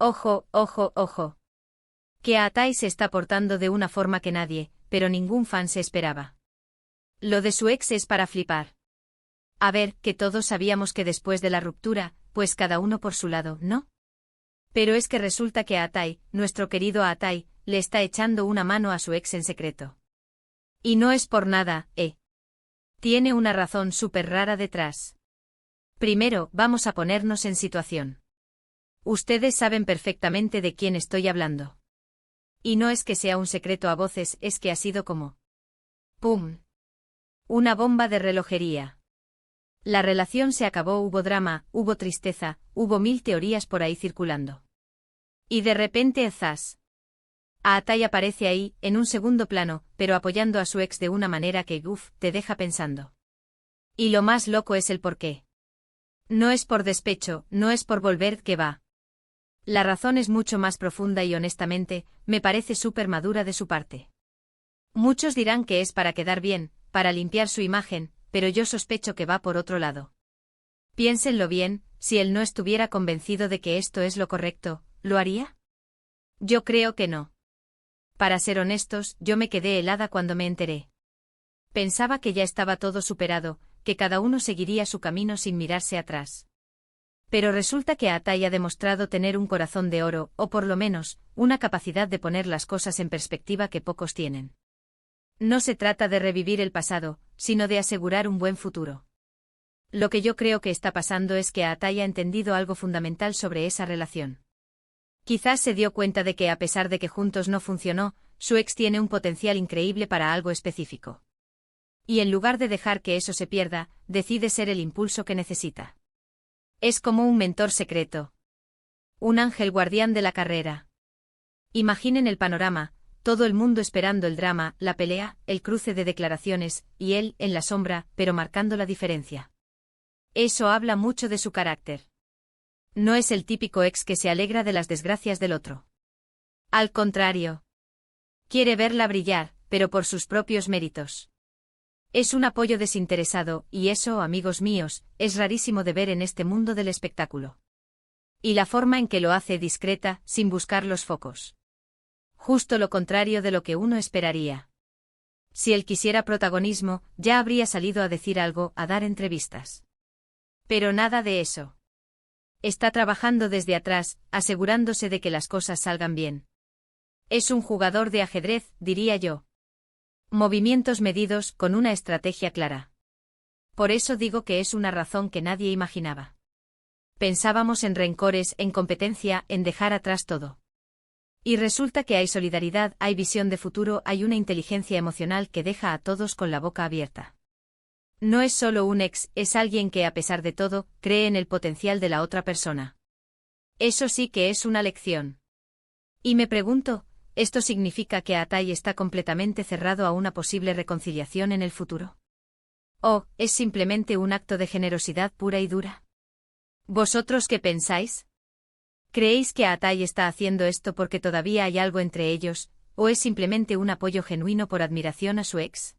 Ojo, ojo, ojo. Que Atai se está portando de una forma que nadie, pero ningún fan se esperaba. Lo de su ex es para flipar. A ver, que todos sabíamos que después de la ruptura, pues cada uno por su lado, ¿no? Pero es que resulta que Atai, nuestro querido Atai, le está echando una mano a su ex en secreto. Y no es por nada, ¿eh? Tiene una razón súper rara detrás. Primero, vamos a ponernos en situación. Ustedes saben perfectamente de quién estoy hablando. Y no es que sea un secreto a voces, es que ha sido como... ¡pum! Una bomba de relojería. La relación se acabó, hubo drama, hubo tristeza, hubo mil teorías por ahí circulando. Y de repente, ¡zas! Atai aparece ahí, en un segundo plano, pero apoyando a su ex de una manera que, te deja pensando. Y lo más loco es el porqué. No es por despecho, no es por volver, que va. La razón es mucho más profunda y honestamente, me parece súper madura de su parte. Muchos dirán que es para quedar bien, para limpiar su imagen, pero yo sospecho que va por otro lado. Piénsenlo bien, si él no estuviera convencido de que esto es lo correcto, ¿lo haría? Yo creo que no. Para ser honestos, yo me quedé helada cuando me enteré. Pensaba que ya estaba todo superado, que cada uno seguiría su camino sin mirarse atrás. Pero resulta que Atai ha demostrado tener un corazón de oro, o por lo menos, una capacidad de poner las cosas en perspectiva que pocos tienen. No se trata de revivir el pasado, sino de asegurar un buen futuro. Lo que yo creo que está pasando es que Atai ha entendido algo fundamental sobre esa relación. Quizás se dio cuenta de que a pesar de que juntos no funcionó, su ex tiene un potencial increíble para algo específico. Y en lugar de dejar que eso se pierda, decide ser el impulso que necesita. Es como un mentor secreto. Un ángel guardián de la carrera. Imaginen el panorama, todo el mundo esperando el drama, la pelea, el cruce de declaraciones, y él, en la sombra, pero marcando la diferencia. Eso habla mucho de su carácter. No es el típico ex que se alegra de las desgracias del otro. Al contrario. Quiere verla brillar, pero por sus propios méritos. Es un apoyo desinteresado, y eso, amigos míos, es rarísimo de ver en este mundo del espectáculo. Y la forma en que lo hace discreta, sin buscar los focos. Justo lo contrario de lo que uno esperaría. Si él quisiera protagonismo, ya habría salido a decir algo, a dar entrevistas. Pero nada de eso. Está trabajando desde atrás, asegurándose de que las cosas salgan bien. Es un jugador de ajedrez, diría yo. Movimientos medidos, con una estrategia clara. Por eso digo que es una razón que nadie imaginaba. Pensábamos en rencores, en competencia, en dejar atrás todo. Y resulta que hay solidaridad, hay visión de futuro, hay una inteligencia emocional que deja a todos con la boca abierta. No es solo un ex, es alguien que a pesar de todo, cree en el potencial de la otra persona. Eso sí que es una lección. Y me pregunto, ¿esto significa que Atai está completamente cerrado a una posible reconciliación en el futuro? ¿O es simplemente un acto de generosidad pura y dura? ¿Vosotros qué pensáis? ¿Creéis que Atai está haciendo esto porque todavía hay algo entre ellos, o es simplemente un apoyo genuino por admiración a su ex?